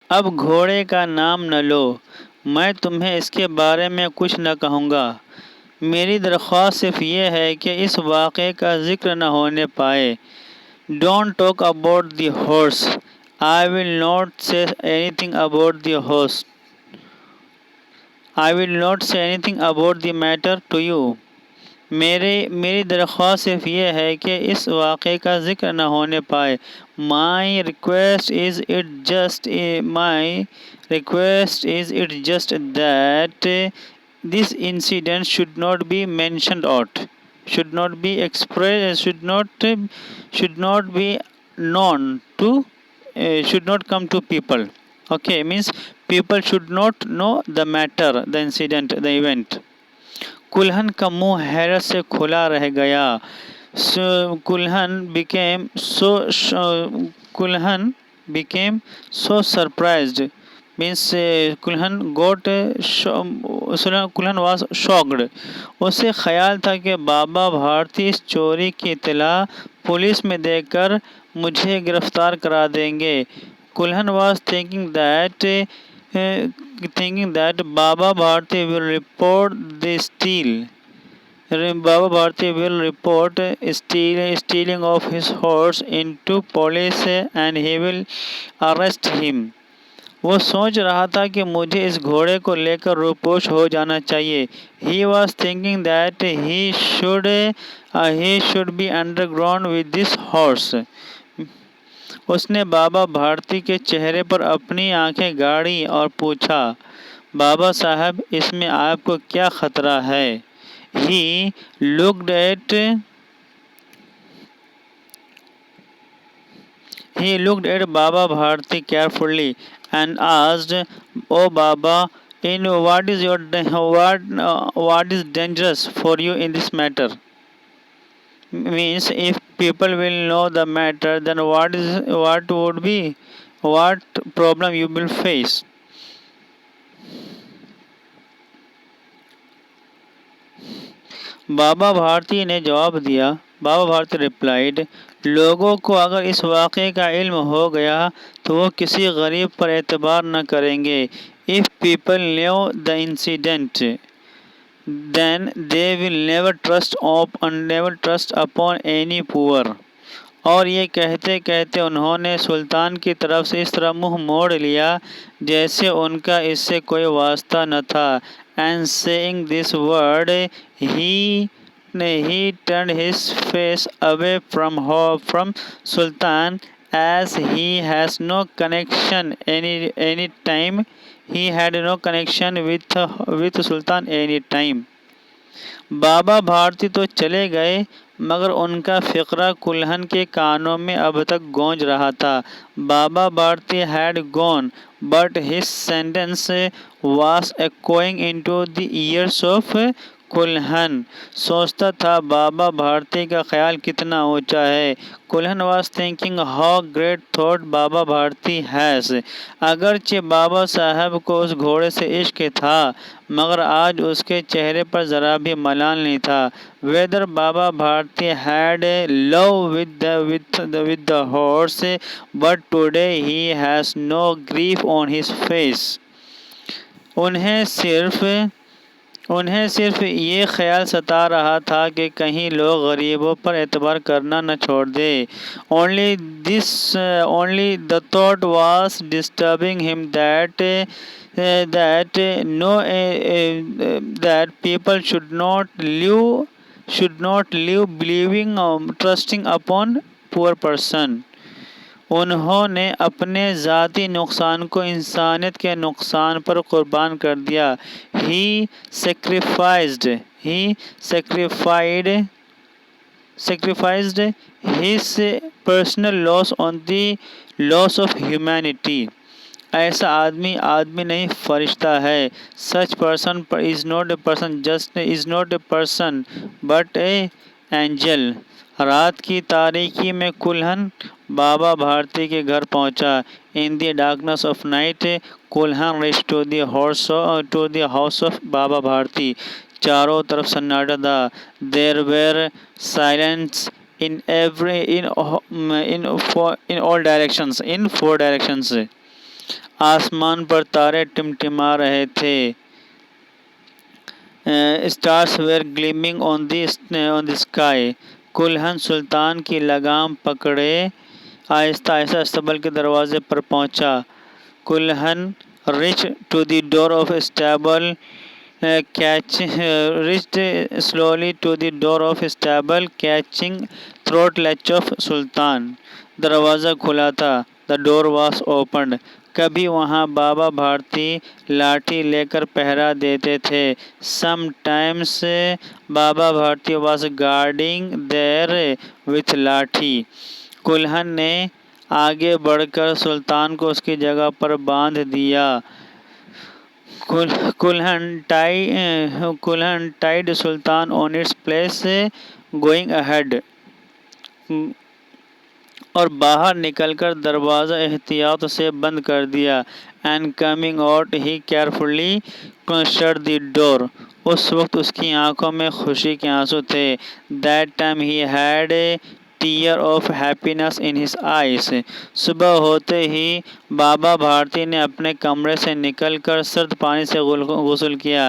अब घोड़े का नाम न लो, मैं तुम्हें इसके बारे में कुछ न कहूँगा। मेरी दरख्वास्त सिर्फ ये है कि इस वाक़े का ज़िक्र न होने पाए। Don't talk about the horse. I will not say anything about the horse. I will not say anything about the matter to you. मेरी दरख्वास्त सिर्फ ये है कि इस वाक़े का ज़िक्र न होने पाए। My request is it just my request is it just that this incident should not be mentioned out, should not be expressed, should not be known to, should not come to people. Okay, means people should not know the matter, the incident, the event. कुल्हन का मुंह हैरत से खुला रह गया। कुल्हन became so surprised, means कुल्हन was shocked. उसे ख्याल था कि बाबा भारती इस चोरी की इत्तला पुलिस में देकर मुझे गिरफ्तार करा देंगे। कुल्हन was thinking that Baba Bharti will report the Baba Bharti will report stealing of his horse into police and he will arrest him. वो सोच रहा था कि मुझे इस घोड़े को लेकर रूपोश हो जाना चाहिए। He was thinking that he should be underground with this horse. उसने बाबा भारती के चेहरे पर अपनी आंखें गाड़ी और पूछा, बाबा साहब, इसमें आपको क्या खतरा है? He looked at Baba Bharti carefully and asked, "Oh Baba, what is dangerous for you in this matter?" Means if people will know the matter, then what problem you will face? बाबा भारती ने जवाब दिया, बाबा Bharti replied, लोगों को अगर इस वाक़े का इल्म हो गया तो वो किसी गरीब पर एतबार न करेंगे। If people knew the incident then they will never trust upon any poor. और ये कहते कहते उन्होंने सुल्तान की तरफ से इस तरह मुंह मोड़ लिया जैसे उनका इससे कोई वास्ता न था। And saying this word he turned his face away from Sultan, as he has no connection any time. He had no connection with Sultan any time. बाबा भारती तो चले गए मगर उनका फ़िक्रा कुल्हन के कानों में अब तक गूंज रहा था। बाबा Bharti had gone, but his sentence was echoing into the ears of कुल्हन। सोचता था बाबा भारती का ख्याल कितना ऊंचा है। कुल्हन was thinking how great thought Baba Bharti has. अगरचे बाबा साहब को उस घोड़े से इश्क था मगर आज उसके चेहरे पर ज़रा भी मलाल नहीं था। Whether Baba Bharti had love with the horse, but today he has no grief on his face. उन्हें सिर्फ ये ख्याल सता रहा था कि कहीं लोग गरीबों पर एतबार करना न छोड़ दे। Only the thought was disturbing him that people should not live believing trusting upon poor person. उन्होंने अपने ज़ाती नुकसान को इंसानियत के नुकसान पर कुर्बान कर दिया। He sacrificed his personal loss on the loss of humanity. ऐसा आदमी नहीं फरिश्ता है। Such person is not a person but a angel. रात की तारीकी में कुल्हन बाबा भारती के घर पहुंचा। In the darkness of night, कुल्हन reached to the house of बाबा भारती. चारों तरफ सन्नाटा था। There were silence in all directions, in 4 directions. आसमान पर तारे टिमटिमा रहे थे। Stars were gleaming on the sky. कुल्हन सुल्तान की लगाम पकड़े आहिस्ता आहिस्ता अस्तबल के दरवाजे पर पहुंचा। कुल्हन reach to the door of stable reached slowly to the door of stable, catching throat latch of Sultan. दरवाज़ा खुला था। The door was opened. कभी वहाँ बाबा भारती लाठी लेकर पहरा देते थे। Sometimes Baba Bharti was guarding there with लाठी। कुल्हन ने आगे बढ़कर सुल्तान को उसकी जगह पर बांध दिया। कुल्हन tied Sultan on its place, going ahead, और बाहर निकलकर दरवाज़ा एहतियात से बंद कर दिया। And coming out he carefully shut the door. उस वक्त उसकी आंखों में खुशी के आंसू थे। That time he had tear of happiness in his eyes. सुबह होते ही बाबा भारती ने अपने कमरे से निकलकर सर्द पानी से गुस्ल किया।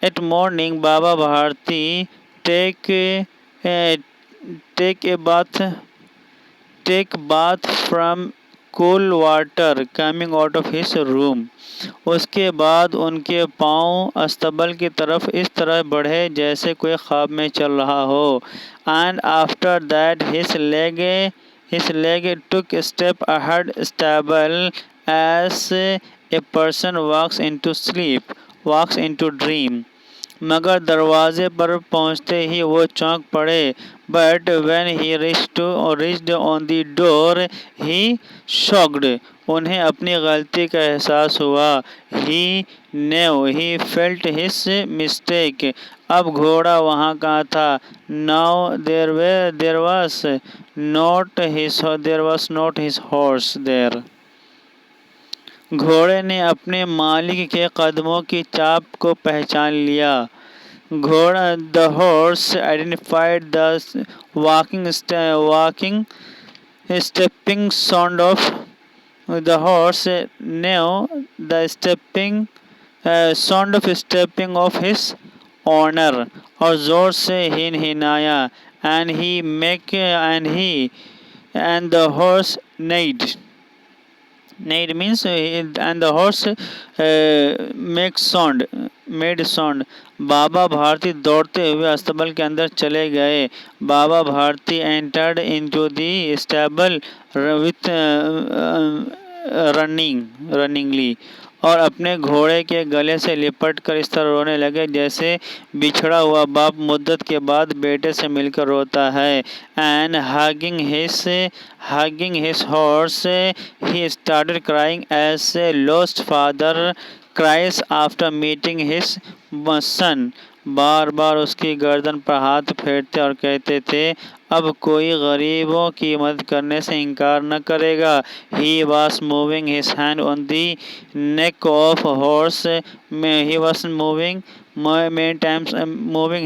At morning Baba Bharati take a bath from cool water coming out of his room. उसके बाद उनके पाँव अस्तबल की तरफ इस तरह बढ़े जैसे कोई ख्वाब में चल रहा हो। And after that his leg took a step ahead stable as a person walks into dream. मगर दरवाजे पर पहुंचते ही वो चौंक पड़े। But when he reached on the door, he shocked. उन्हें अपनी गलती का एहसास हुआ। He felt his mistake. अब घोड़ा वहाँ कहाँ था। Now there was not his horse there. घोड़े ने अपने मालिक के कदमों की चाप को पहचान लिया। घोड़ा The horse identified the stepping sound of the horse knew the sound of stepping of his owner और जोर से हिनहिनाया। And the horse neighed. Neighed means and the horse made sound. बाबा भारती दौड़ते हुए अस्तबल के अंदर चले गए। Baba Bharti entered into the stable with runningly और अपने घोड़े के गले से लिपट कर इस तरह रोने लगे जैसे बिछड़ा हुआ बाप मुद्दत के बाद बेटे से मिलकर रोता है। And hugging his horse, he started crying as a lost father cries after meeting his son. बार बार उसकी गर्दन पर हाथ फेरते और कहते थे अब कोई गरीबों की मदद करने से इनकार न करेगा। He was moving his hand on the neck of horse. He was moving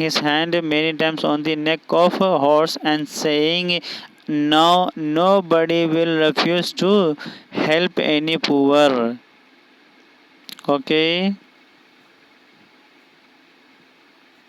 his hand many times on the neck of horse and saying, now nobody will refuse to help any poor. Okay.